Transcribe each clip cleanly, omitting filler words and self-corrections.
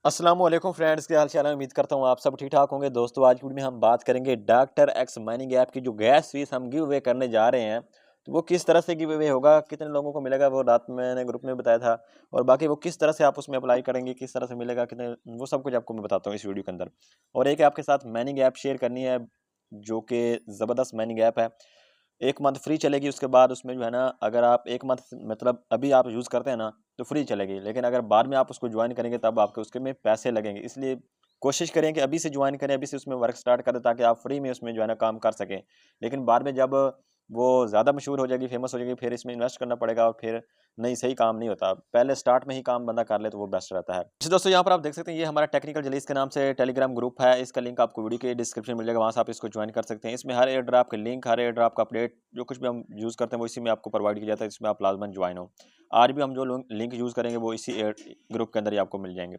अस्सलाम वालेकुम फ्रेंड्स, क्या हाल चाल है। उम्मीद करता हूँ आप सब ठीक ठाक होंगे। दोस्तों आज की वीडियो में हम बात करेंगे डॉक्टर एक्स माइनिंग ऐप की जो गैस फीस हम गिव अवे करने जा रहे हैं, तो वो किस तरह से गिव अवे होगा, कितने लोगों को मिलेगा, वो रात में मैंने ग्रुप में बताया था। और बाकी वो किस तरह से आप उसमें अप्लाई करेंगे, किस तरह से मिलेगा, कितने, वो सब कुछ आपको मैं बताता हूँ इस वीडियो के अंदर। और एक आपके साथ माइनिंग ऐप शेयर करनी है जो कि ज़बरदस्त माइनिंग ऐप है। 1 मंथ फ्री चलेगी, उसके बाद उसमें जो है ना, अगर आप 1 मंथ मतलब अभी आप यूज़ करते हैं ना, तो फ्री चलेगी। लेकिन अगर बाद में आप उसको ज्वाइन करेंगे तब आपके उसके में पैसे लगेंगे। इसलिए कोशिश करें कि अभी से ज्वाइन करें, अभी से उसमें वर्क स्टार्ट करें ताकि आप फ्री में उसमें जो है ना काम कर सकें। लेकिन बाद में जब वो ज़्यादा मशहूर हो जाएगी, फेमस हो जाएगी, फिर इसमें इन्वेस्ट करना पड़ेगा और फिर नहीं, सही काम नहीं होता। पहले स्टार्ट में ही काम बंदा कर ले तो वो बेस्ट रहता है। जी दोस्तों, यहाँ पर आप देख सकते हैं ये हमारा टेक्निकल जलीस के नाम से टेलीग्राम ग्रुप है। इसका लिंक आपको वीडियो के डिस्क्रिप्शन में मिल जाएगा, वहाँ से आप इसको ज्वाइन कर सकते हैं। इसमें हर एयर ड्रॉप का लिंक, हर एयर ड्रॉप का अपडेट, जो कुछ भी हम यूज़ करते हैं वो इसी में आपको प्रोवाइड किया जाता है, इसमें आप लाजमन ज्वाइन हो। आज भी हम जो लिंक यूज़ करेंगे वो इसी एयर ग्रुप के अंदर ही आपको मिल जाएंगे।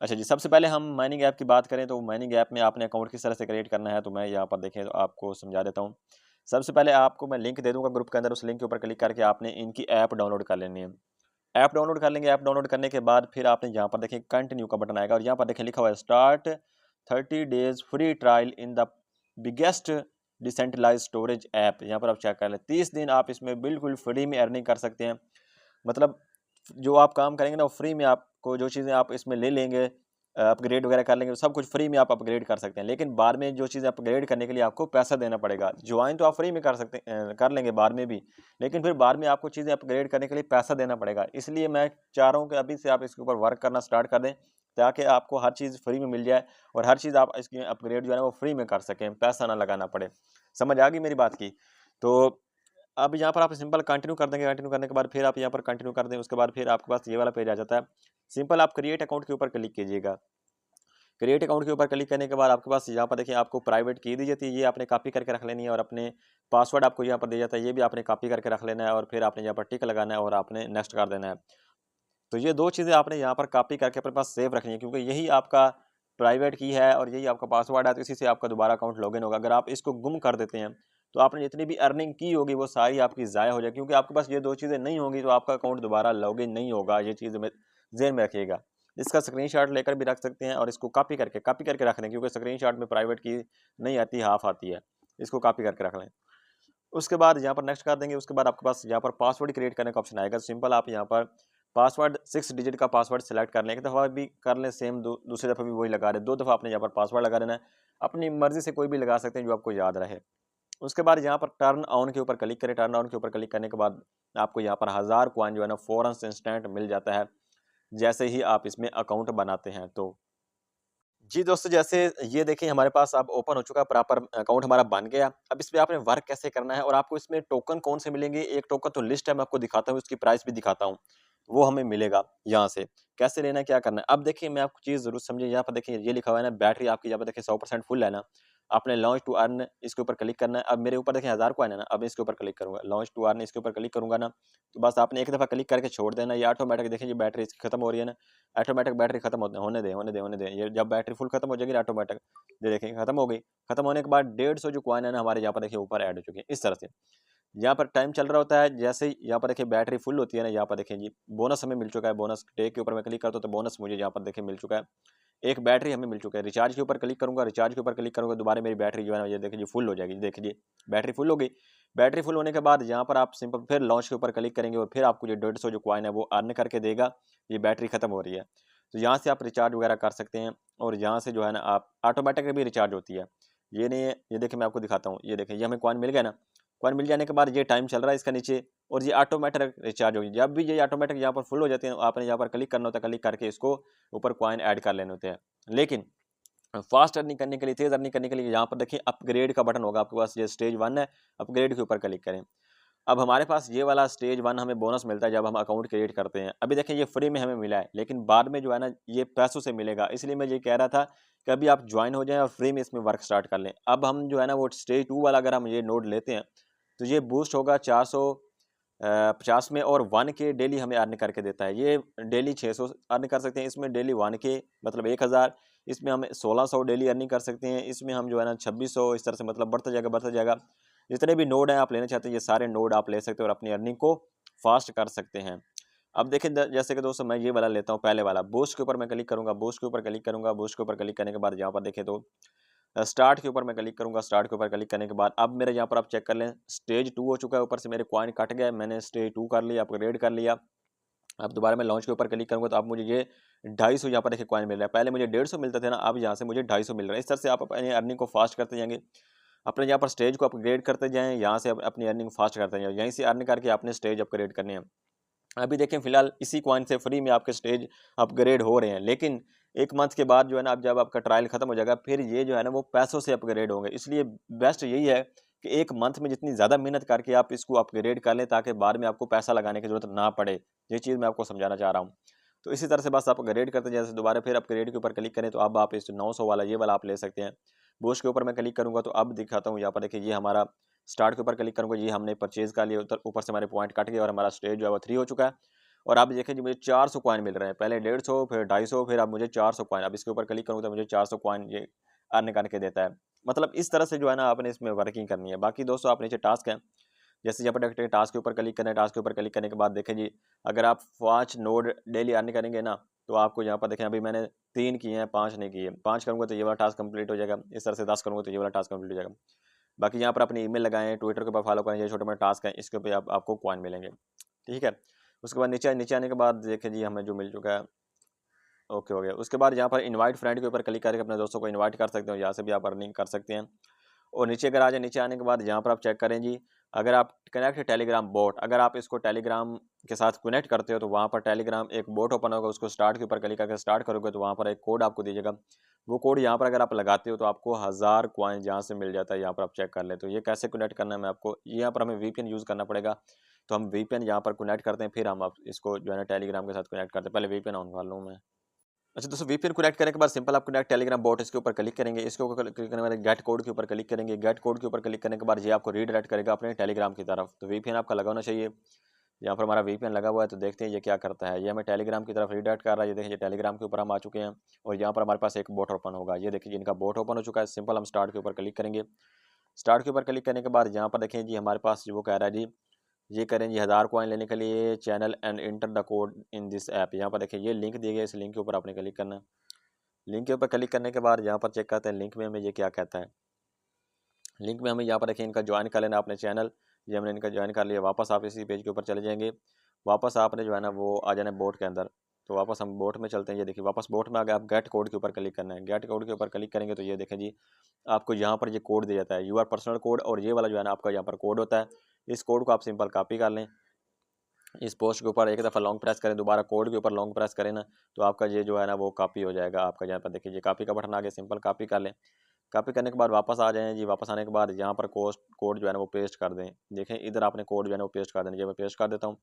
अच्छा जी, सबसे पहले हम माइनिंग ऐप की बात करें तो माइनिंग ऐप में आपने अकाउंट किस तरह से क्रिएट करना है, तो मैं यहाँ पर देखें तो आपको समझा देता हूँ। सबसे पहले आपको मैं लिंक दे दूँगा ग्रुप के अंदर, उस लिंक के ऊपर क्लिक करके आपने इनकी ऐप डाउनलोड कर लेनी है। ऐप डाउनलोड कर लेंगे, ऐप डाउनलोड करने के बाद फिर आपने यहाँ पर देखिए कंटिन्यू का बटन आएगा और यहाँ पर देखिए लिखा हुआ है start 30 days free trial in the biggest decentralised storage app. यहाँ पर आप चेक कर लें, 30 दिन आप इसमें बिल्कुल फ्री में अर्निंग कर सकते हैं। मतलब जो आप काम करेंगे ना वो फ्री में, आपको जो चीज़ें आप इसमें ले लेंगे, अपग्रेड वगैरह कर लेंगे, सब कुछ फ्री में आप अपग्रेड कर सकते हैं। लेकिन बाद में जो चीज़ें अपग्रेड करने के लिए आपको पैसा देना पड़ेगा। ज्वाइन तो आप फ्री में कर सकते कर लेंगे बाद में भी, लेकिन फिर बाद में आपको चीज़ें अपग्रेड करने के लिए पैसा देना पड़ेगा। इसलिए मैं चाह रहा हूँ कि अभी से आप इसके ऊपर वर्क करना स्टार्ट कर दें, ताकि आपको हर चीज़ फ्री में मिल जाए और हर चीज़ आप इसकी अपग्रेड जो है ना वो फ्री में कर सकें, पैसा ना लगाना पड़े। समझ आ गई मेरी बात की? तो अब यहाँ पर आप सिंपल कंटिन्यू कर देंगे, कंटिन्यू करने के बाद फिर आप यहाँ पर कंटिन्यू कर दें, उसके बाद फिर आपके पास ये वाला पेज आ जाता है। सिंपल आप क्रिएट अकाउंट के ऊपर क्लिक कीजिएगा। क्रिएट अकाउंट के ऊपर क्लिक करने के बाद आपके पास यहाँ पर देखिए आपको प्राइवेट की दी जाती है, ये आपने कॉपी करके रख लेनी है और अपने पासवर्ड आपको यहाँ पर दिया जाता है, ये भी आपने कॉपी करके रख लेना है और फिर आपने यहाँ पर टिक लगाना है और आपने नेक्स्ट कर देना है। तो ये 2 चीज़ें आपने यहाँ पर कॉपी करके अपने पास सेव रखनी है, क्योंकि यही आपका प्राइवेट की है और यही आपका पासवर्ड है, तो इसी से आपका दोबारा अकाउंट लॉगिन होगा। अगर आप इसको गुम कर देते हैं तो आपने जितनी भी अर्निंग की होगी वो सारी आपकी ज़ाया हो जाएगी, क्योंकि आपके पास ये 2 चीज़ें नहीं होंगी तो आपका अकाउंट दोबारा लॉगिन नहीं होगा। ये चीज़ में ज़हन में रखिएगा। इसका स्क्रीनशॉट लेकर भी रख सकते हैं और इसको कॉपी करके रख लें, क्योंकि स्क्रीनशॉट में प्राइवेट की नहीं आती, हाफ आती है। इसको कॉपी करके रख लें। उसके बाद यहाँ पर नेक्स्ट कर देंगे। उसके बाद आपके पास यहाँ पर पासवर्ड क्रिएट करने का ऑप्शन आएगा। सिंपल आप यहाँ पर पासवर्ड 6 डिजिट का पासवर्ड सेलेक्ट कर लें। एक दफ़ा भी कर लें सेम, दूसरी दफ़ा भी वही लगा रहे, 2 दफ़ा आपने यहाँ पर पासवर्ड लगा देना है। अपनी मर्जी से कोई भी लगा सकते हैं जो आपको याद रहे। उसके बाद यहाँ पर टर्न ऑन के ऊपर क्लिक करें। टर्न ऑन के ऊपर क्लिक करने के बाद आपको यहाँ पर 1000 कॉइन जो है ना फ़ौरन से इंस्टेंट मिल जाता है, जैसे ही आप इसमें अकाउंट बनाते हैं तो। जी दोस्तों, जैसे ये देखिए हमारे पास अब ओपन हो चुका है, प्रॉपर अकाउंट हमारा बन गया। अब इस पे आपने वर्क कैसे करना है और आपको इसमें टोकन कौन से मिलेंगे, एक टोकन तो लिस्ट है, मैं आपको दिखाता हूँ, उसकी प्राइस भी दिखाता हूँ। वो हमें मिलेगा यहाँ से। कैसे लेना है, क्या करना है? अब देखिए मैं आपको चीज़ ज़रूर समझिए, यहाँ पर देखिए ये लिखा हुआ है ना, बैटरी आपकी यहाँ पर देखिए 100% फुल है ना। आपने लॉन्च टू अर्न इसके ऊपर क्लिक करना है। अब मेरे ऊपर देखिए 1000 कॉइन है ना, अब इसके ऊपर क्लिक करूँगा, लॉन्च टू अर्न इसके ऊपर क्लिक करूँगा ना, तो बस आपने एक दफ़ा क्लिक करके छोड़ देना, ये ऑटोमेटिक देखिए ये बैटरी इसकी खत्म हो रही है ना, ऑटोमेटिक बैटरी खत्म होने दें, होने दें, होने दें। ये जब बैटरी फुल खत्म हो जाएगी ना ऑटोमेटिक, ये देखिए खत्म हो गई। खत्म होने के बाद 150 जो कॉइन है ना हमारे यहाँ पर देखिए ऊपर ऐड हो चुके हैं, इस तरह से। यहाँ पर टाइम चल रहा होता है, जैसे ही यहाँ पर देखिए बैटरी फुल होती है ना, यहाँ पर देखिए जी बोनस हमें मिल चुका है। बोनस डे के ऊपर मैं क्लिक करता हूँ तो बोनस मुझे यहाँ पर देखिए मिल चुका है। एक बैटरी हमें मिल चुका है। रिचार्ज के ऊपर क्लिक करूँगा, रिचार्ज के ऊपर क्लिक करूँगा, दोबारा मेरी बैटरी जो है ना ये देखिए जी फुल हो जाएगी। देखिए जी बैटरी फुल हो गई। बैटरी फुल होने के बाद यहाँ पर आप सिंपल फिर लॉन्च के ऊपर क्लिक करेंगे और फिर आपको जो 150 जो कॉइन है वो अर्न करके देगा। ये बैटरी खत्म हो रही है, तो यहाँ से आप रिचार्ज वगैरह कर सकते हैं और यहाँ से जो है ना आप ऑटोमेटिक भी रिचार्ज होती है। ये नहीं है, ये देखिए मैं आपको दिखाता हूँ। ये देखिए ये हमें कॉइन मिल गया ना, कॉइन मिल जाने के बाद ये टाइम चल रहा है इसका नीचे और ये ऑटोमेटिक रिचार्ज होगी। जब भी ये ऑटोमेटिक यहाँ पर फुल हो जाती है, आपने यहाँ पर क्लिक करना होता है, क्लिक करके इसको ऊपर कॉइन ऐड कर लेने होते हैं। लेकिन फास्ट अर्निंग करने के लिए, तेज अर्निंग करने के लिए यहाँ पर देखिए अपग्रेड का बटन होगा आपके पास, ये स्टेज 1 है, अपग्रेड के ऊपर क्लिक करें। अब हमारे पास ये वाला स्टेज 1 हमें बोनस मिलता है जब हम अकाउंट क्रिएट करते हैं। अभी देखिए ये फ्री में हमें मिला है, लेकिन बाद में जो है ना ये पैसों से मिलेगा। इसलिए मैं ये कह रहा था कि अभी आप ज्वाइन हो जाएं और फ्री में इसमें वर्क स्टार्ट कर लें। अब हम जो है ना वो स्टेज 2 वाला अगर हम ये नोड लेते हैं तो ये बूस्ट होगा 450 में और 1K डेली हमें अर्न करके देता है। ये डेली 600 अर्न कर सकते हैं, इसमें डेली 1K मतलब 1000, इसमें हम 1600 डेली अर्निंग कर सकते हैं, इसमें हम जो है ना 2600, इस तरह से मतलब बढ़ता जाएगा, बढ़ता जाएगा। जितने भी नोड हैं आप लेना चाहते हैं, ये सारे नोड आप ले सकते हैं और अपनी अर्निंग को फास्ट कर सकते हैं। अब देखिए जैसे कि दोस्तों मैं ये वाला लेता हूँ, पहले वाला बूस्ट के ऊपर मैं क्लिक करूँगा, बूस्ट के ऊपर क्लिक करूँगा, बूस्ट के ऊपर क्लिक करने के बाद यहाँ पर देखिए तो स्टार्ट के ऊपर मैं क्लिक करूँगा, स्टार्ट के ऊपर क्लिक करने के बाद अब मेरे यहाँ पर आप चेक कर लें स्टेज 2 हो चुका है, ऊपर से मेरे कॉइन कट गए, मैंने स्टेज 2 कर लिया, अपग्रेड कर लिया। अब दोबारा मैं लॉन्च के ऊपर क्लिक करूँगा तो अब मुझे ये 250 यहाँ पर देखिए कॉइन मिल रहा है। पहले मुझे 150 मिलता था ना, अब यहाँ से मुझे 250 मिल रहा है। इस तरह से आप अपनी अर्निंग को फास्ट करते जाएंगे, अपने यहाँ पर स्टेज को अपग्रेड करते जाएँ, यहाँ से अपनी अर्निंग फास्ट करते जाएँ, यहीं से अर्न करके आपने स्टेज अपग्रेड करनी है। अभी देखें फिलहाल इसी कॉइन से फ्री में आपके स्टेज अपग्रेड हो रहे हैं, लेकिन 1 मंथ के बाद जो है ना, अब जब आपका ट्रायल खत्म हो जाएगा फिर ये जो है ना वो पैसों से अपग्रेड होंगे। इसलिए बेस्ट यही है कि 1 मंथ में जितनी ज़्यादा मेहनत करके आप इसको अपग्रेड कर लें ताकि बाद में आपको पैसा लगाने की ज़रूरत ना पड़े। ये चीज़ मैं आपको समझाना चाह रहा हूँ। तो इसी तरह से बस आप अपग्रेड करते जैसे दोबारा फिर अपग्रेड के ऊपर क्लिक करें तो अब आप इस 900 वाला ये वाला आप ले सकते हैं। बूस्ट के ऊपर मैं क्लिक करूँगा तो अब दिखाता हूँ यहाँ पर देखिए ये हमारा स्टार्ट के ऊपर क्लिक करूँगा, ये हमने परचेज़ कर लिया, ऊपर से हमारे पॉइंट कट गए और हमारा स्टेज जो है वो 3 हो चुका है। और आप देखें जी मुझे 400 कॉइन मिल रहे हैं, पहले 150 फिर 250 फिर अब मुझे 400 कॉइन। अब इसके ऊपर क्लिक करूँ तो मुझे 400 कॉइन ये अर्न करके देता है। मतलब इस तरह से जो है ना आपने इसमें वर्किंग करनी है। बाकी दोस्तों आप नीचे टास्क है, जैसे यहाँ पर देखते टास्क के ऊपर क्लिक करना है, टास्क के ऊपर क्लिक करने के बाद देखें जी अगर आप 5 नोड डेली अर्न करेंगे ना तो आपको यहाँ पर देखें अभी मैंने 3 किए हैं, 5 नहीं किए। 5 करूँगा तो ये वाला टास्क कंप्लीट हो जाएगा, इस तरह से 10 करूँगा तो ये वाला टास्क कंप्लीट हो जाएगा। बाकी यहाँ पर अपनी ईमेल लगाएं, ट्विटर के ऊपर फॉलो करें, ये छोटे मोटे टास्क हैं, इसके ऊपर आपको कॉइन मिलेंगे। ठीक है, उसके बाद नीचे नीचे आने के बाद देखिए जी हमें जो मिल चुका है, ओके हो गया। उसके बाद यहाँ पर इनवाइट फ्रेंड के ऊपर क्लिक करके अपने दोस्तों को इनवाइट कर सकते हो, यहाँ से भी आप अर्निंग कर सकते हैं। और नीचे अगर आ जाए, नीचे आने के बाद यहाँ पर आप चेक करें जी अगर आप कनेक्ट टेलीग्राम बोट, अगर आप इसको टेलीग्राम के साथ कनेक्ट करते हो तो वहाँ पर टेलीग्राम एक बोट ओपन होगा, उसको स्टार्ट के ऊपर क्लिक करके स्टार्ट करोगे तो वहाँ पर एक कोड आपको दीजिएगा। वो कोड यहाँ पर अगर आप लगाते हो तो आपको 1000 कॉइन यहाँ से मिल जाता है। यहाँ पर आप चेक कर ले तो ये कैसे कनेक्ट करना है मैं आपको, यहाँ पर हमें वीपीएन यूज़ करना पड़ेगा। तो हम वीपीएन यहाँ पर कनेक्ट करते हैं, फिर हम आप इसको जो है ना टेलीग्राम के साथ कनेक्ट करते हैं। पहले वीपीएन ऑन कर लूँ मैं। अच्छा दोस्तों वीपीएन कनेक्ट करने के बाद सिंपल आप कनेक्ट टेलीग्राम बॉट इसके ऊपर क्लिक करेंगे, इसके ऊपर क्लिक करने के बाद गेट कोड के ऊपर क्लिक करेंगे, गेट कोड के ऊपर क्लिक करने के बाद ये आपको रीडायरेक्ट करेगा अपने टेलीग्राम की तरफ। तो वीपीएन आपका लगा होना चाहिए। यहाँ पर हमारा वीपीएन लगा हुआ है तो देखते हैं ये क्या करता है। ये हमें टेलीग्राम की तरफ रीडायरेक्ट कर रहा है। ये देखिए टेलीग्राम के ऊपर हम आ चुके हैं और यहाँ पर हमारे पास एक बोट ओपन होगा। ये देखिए इनका बोट ओपन हो चुका है। सिंपल हम स्टार्ट के ऊपर क्लिक करेंगे, स्टार्ट के ऊपर क्लिक करने के बाद यहाँ पर देखें जी हमारे पास वो कह रहा है जी ये करें जी 1000 कॉइन लेने के लिए channel and enter the code in this app. यहाँ पर देखिए ये लिंक दिए गए, इस लिंक के ऊपर आपने क्लिक करना है। लिंक के ऊपर क्लिक करने के बाद यहाँ पर चेक करते हैं लिंक में हमें ये क्या कहता है। लिंक में हमें यहाँ पर देखिए इनका ज्वाइन कर लेना अपने चैनल, ये हमने इनका ज्वाइन कर लिया। वापस आप इसी पेज के ऊपर चले जाएंगे, वापस आपने जो है ना वो आ जाना है बोट के अंदर। तो वापस हम बोट में चलते हैं। ये देखिए वापस बोट में आ गए, आप गेट कोड के ऊपर क्लिक करना है। गेट कोड के ऊपर क्लिक करेंगे तो ये देखें जी आपको यहाँ पर ये कोड दिया जाता है, यूआर पर्सनल कोड, और ये वाला जो है ना आपका यहाँ पर कोड होता है। इस कोड को आप सिंपल कॉपी कर लें, इस पोस्ट के ऊपर एक दफ़ा लॉन्ग प्रेस करें, दोबारा कोड के ऊपर लॉन्ग प्रेस करें ना तो आपका ये जो है ना वो कॉपी हो जाएगा। आपका यहाँ पर देखिए ये कॉपी का बटन आ गया, सिंपल कॉपी कर लें। कॉपी करने के बाद वापस आ जाएँ जी, वापस आने के बाद यहाँ पर कोड जो है ना वो पेस्ट कर दें। देखें इधर आपने कोड जो है ना वो पेस्ट कर देना। ये मैं पेस्ट कर देता हूँ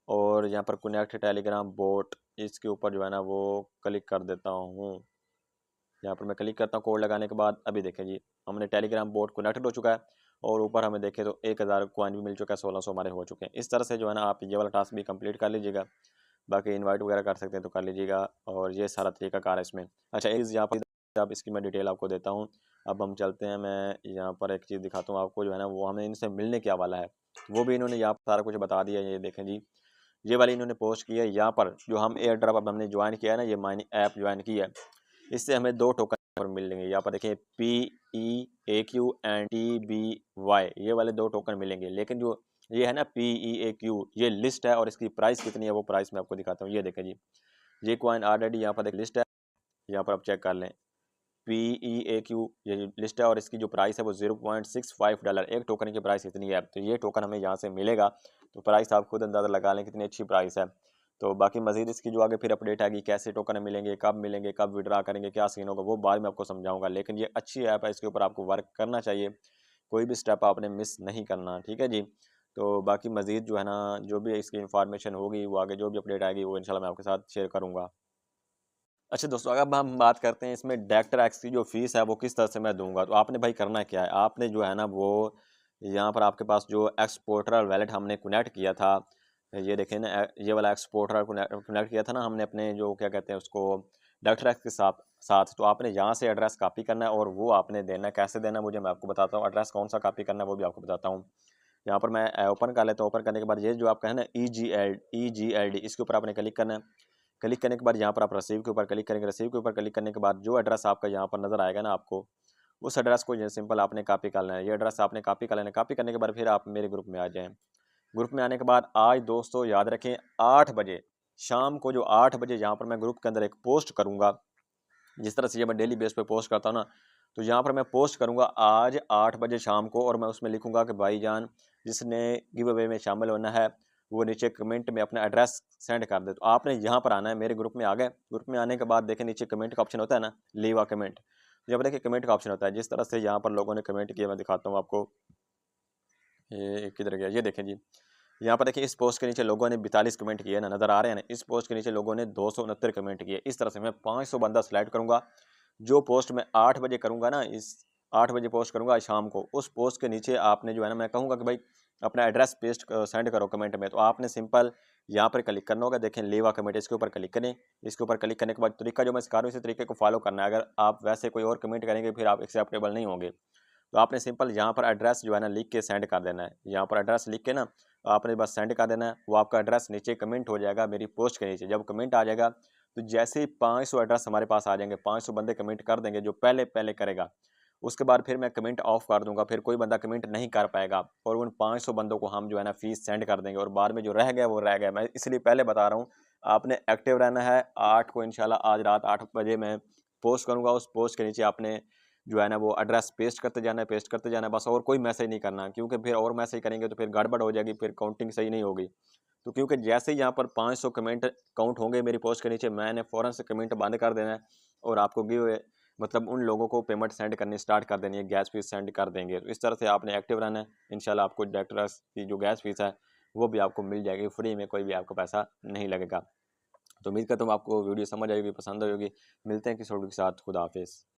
और यहाँ पर कनेक्ट टेलीग्राम बोट इसके ऊपर जो है ना वो क्लिक कर देता हूँ। यहाँ पर मैं क्लिक करता हूँ कोड लगाने के बाद। अभी देखें जी हमने टेलीग्राम बोट कनेक्टेड हो चुका है और ऊपर हमें देखें तो 1000 कॉइन भी मिल चुका है, 1600 हमारे हो चुके हैं। इस तरह से जो है ना आप ये वाला टास्क भी कंप्लीट कर लीजिएगा। बाकी इनवाइट वगैरह कर सकते हैं तो कर लीजिएगा और ये सारा तरीकाकार है इसमें। अच्छा एक यहाँ पर आप इसकी मैं डिटेल आपको देता हूँ। अब हम चलते हैं, मैं यहाँ पर एक चीज़ दिखाता हूँ आपको जो है ना वो हमें इनसे मिलने क्या वाला है, वो भी इन्होंने यहाँ पर सारा कुछ बता दिया है। ये देखें जी ये वाली इन्होंने पोस्ट की है। यहाँ पर जो हम एयर ड्रॉप अब हमने ज्वाइन किया है ना, ये माइनिंग ऐप ज्वाइन की है, इससे हमें 2 टोकन पर मिलेंगे। यहाँ पर देखें PEAQ एंड TBY, ये वाले 2 टोकन मिलेंगे। लेकिन जो ये है ना PEAQ ये लिस्ट है और इसकी प्राइस कितनी है वो प्राइस मैं आपको दिखाता हूँ। ये देखें जी ये कॉइन ऑलरेडी यहाँ पर एक लिस्ट है, यहाँ पर आप चेक कर लें। PEAQ ये लिस्ट है और इसकी जो प्राइस है वो $0.65, एक टोकन की प्राइस इतनी है। तो ये टोकन हमें यहाँ से मिलेगा, तो प्राइस आप खुद अंदाज़ा लगा लें कितनी अच्छी प्राइस है। तो बाकी मज़ीद इसकी जो आगे फिर अपडेट आएगी, कैसे टोकन मिलेंगे, कब विड्रा करेंगे, क्या सीन होगा, वो बाद में आपको समझाऊंगा। लेकिन ये अच्छी ऐप है, इसके ऊपर आपको वर्क करना चाहिए, कोई भी स्टेप आपने मिस नहीं करना। ठीक है जी। तो बाकी मज़ीद जो है ना जो भी इसकी इन्फॉर्मेशन होगी वो आगे जो भी अपडेट आएगी वो इंशाल्लाह मैं आपके साथ शेयर करूँगा। अच्छा दोस्तों अब हम बात करते हैं इसमें डायरेक्टर एक्स की जो फीस है वो किस तरह से मैं दूंगा। तो आपने भाई करना क्या है, आपने जो है ना वो यहाँ पर आपके पास जो एक्सपोर्टर वैलेट हमने कनेक्ट किया था, ये देखें ना ये वाला एक्सपोर्टर कनेक्ट किया था ना हमने अपने जो क्या कहते हैं उसको डायरेक्टर एक्स के साथ साथ। तो आपने यहाँ से एड्रेस कॉपी करना है और वो आपने देना है। कैसे देना है मुझे मैं आपको बताता हूँ, एड्रेस कौन सा कॉपी करना है वो भी आपको बताता हूँ। यहाँ पर मैं ओपन कर लेता हूँ। ओपन करने के बाद ये जो आपका है ना EGLD इसके ऊपर आपने क्लिक करना है। क्लिक करने के बाद यहाँ पर आप रिसीव के ऊपर क्लिक करेंगे। रिसीव के ऊपर क्लिक करने के बाद जो एड्रेस आपका यहाँ पर नजर आएगा ना आपको, उस एड्रेस को जो सिंपल आपने कॉपी कर लेना है। ये एड्रेस आपने कॉपी कर लेना है। कॉपी करने के बाद फिर आप मेरे ग्रुप में आ जाएं। ग्रुप में आने के बाद आज दोस्तों याद रखें 8 बजे शाम को, जो 8 बजे यहाँ पर मैं ग्रुप के अंदर एक पोस्ट करूँगा, जिस तरह से ये मैं डेली बेस पे पोस्ट करता हूँ ना, तो यहाँ पर मैं पोस्ट करूँगा आज 8 बजे शाम को, और मैं उसमें लिखूँगा कि भाईजान जिसने गिव अवे में शामिल होना है वो नीचे कमेंट में अपना एड्रेस सेंड कर दे। तो आपने यहाँ पर आना है, मेरे ग्रुप में आ गए। ग्रुप में आने के बाद देखें नीचे कमेंट का ऑप्शन होता है ना, लीव अ कमेंट। जब देखिए कमेंट का ऑप्शन होता है, जिस तरह से यहाँ पर लोगों ने कमेंट किया मैं दिखाता हूँ आपको। ये किधर गया, ये देखें जी, यहाँ पर देखिए इस पोस्ट के नीचे लोगों ने 42 कमेंट किए ना, नजर आ रहे हैं ना। इस पोस्ट के नीचे लोगों ने 269 कमेंट किए। इस तरह से मैं 500 बंदा सेलेक्ट करूंगा। जो पोस्ट मैं 8 बजे करूंगा ना, इस 8 बजे पोस्ट करूंगा आज शाम को, उस पोस्ट के नीचे आपने जो है ना, मैं कहूँगा कि भाई अपना एड्रेस पेस्ट सेंड करो कमेंट में, तो आपने सिंपल यहाँ पर क्लिक करना होगा। देखें लीव अ कमेंट, इसके ऊपर क्लिक करें। इसके ऊपर क्लिक करने के बाद तरीका जो मैं सिखा रहा हूँ इसी तरीके को फॉलो करना है। अगर आप वैसे कोई और कमेंट करेंगे फिर आप एक्सेप्टेबल नहीं होंगे। तो आपने सिंपल यहाँ पर एड्रेस जो है ना लिख के सेंड कर देना है। यहाँ पर एड्रेस लिख के ना आपने बस सेंड कर देना है। वो आपका एड्रेस नीचे कमेंट हो जाएगा मेरी पोस्ट के नीचे। जब कमेंट आ जाएगा तो जैसे ही 500 एड्रेस हमारे पास आ जाएंगे, 500 बंदे कमेंट कर देंगे जो पहले पहले करेगा, उसके बाद फिर मैं कमेंट ऑफ कर दूंगा। फिर कोई बंदा कमेंट नहीं कर पाएगा, और उन 500 बंदों को हम जो है ना फीस सेंड कर देंगे, और बाद में जो रह गया वो रह गया। मैं इसलिए पहले बता रहा हूँ आपने एक्टिव रहना है। 8 को इंशाल्लाह आज रात 8 बजे मैं पोस्ट करूँगा। उस पोस्ट के नीचे आपने जो है ना वो एड्रेस पेस्ट करते जाना है, पेस्ट करते जाना है बस, और कोई मैसेज नहीं करना, क्योंकि फिर और मैसेज करेंगे तो फिर गड़बड़ हो जाएगी, फिर काउंटिंग सही नहीं होगी। तो क्योंकि जैसे ही यहाँ पर 500 कमेंट काउंट होंगे मेरी पोस्ट के नीचे, मैंने फ़ौरन से कमेंट बंद कर देना है, और आपको गिव मतलब उन लोगों को पेमेंट सेंड करनी स्टार्ट कर देनी है, गैस फीस सेंड कर देंगे। तो इस तरह से आपने एक्टिव रहना है। इंशाल्लाह आपको डायरेक्टर की जो गैस फीस है वो भी आपको मिल जाएगी फ्री में, कोई भी आपको पैसा नहीं लगेगा। तो उम्मीद करता हूँ आपको वीडियो समझ आएगी, पसंद आएगी। मिलते हैं किसी वीडियो के साथ। खुदा हाफिज़।